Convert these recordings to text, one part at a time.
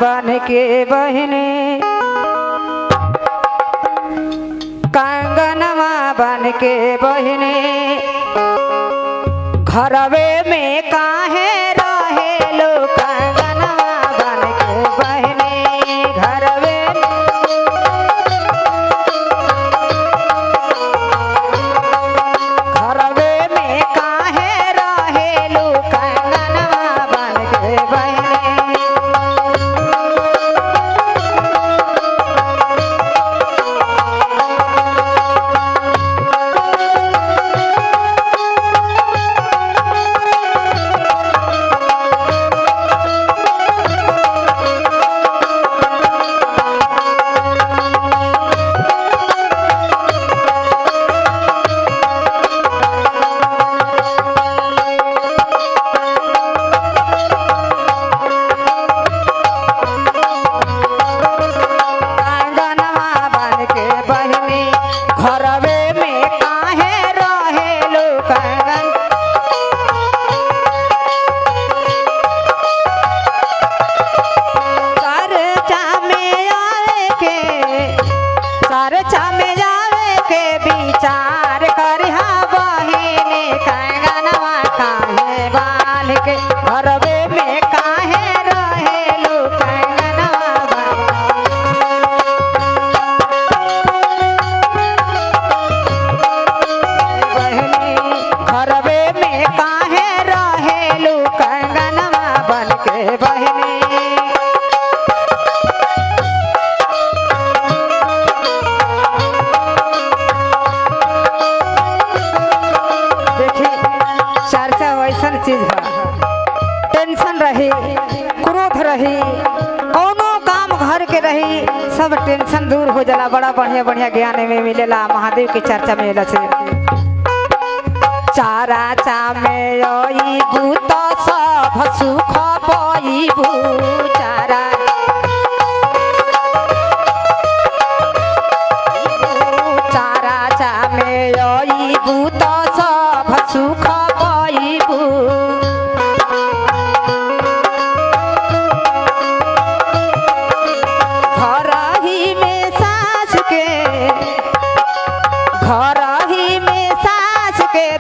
बन के बहने कंगनवा बन के बहने घरवे में काहे रहे लो कंगनवा बन के बहने घरवे घरवे में काहे रहे लो कंगनवा बन के बहने विचार करिहा बहिनी कंगनवा काहे बाल के घरवे में काहे रहेलू कंगनवा बहिनी घरवे में काहे रहेलू कंगनवा बन के बहिनी चीज है टेंशन रही क्रोध रही कौनो काम घर के रही सब टेंशन दूर हो जाला बड़ा बढ़िया बढ़िया ज्ञान में मिलेला महादेव की चर्चा में से चारा चा में आईबू तो सब सुख पाईबू चारा चारा चा में आईबू तो सब सुख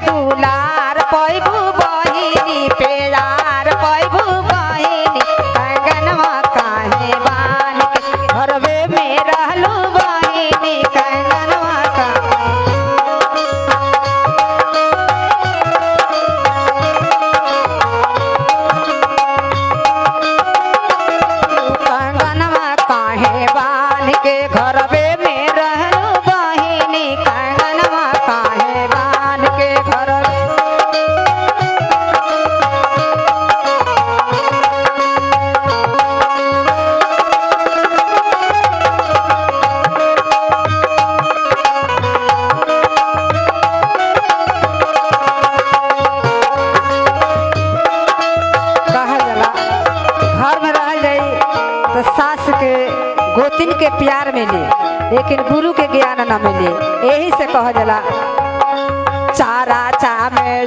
दुलार पैबू बहिनी प्यार पैबू बहिनी कंगनवा काहे बान के घरवे में रहलू बहिनी कंगनवा कंगनवा काहे बान के घरवे में रहलू बहिनी कंगनवा काहे बान के घर सास के गोतिन के प्यार मिले लेकिन गुरु के ज्ञान न मिले यही से कह जला चारा चा में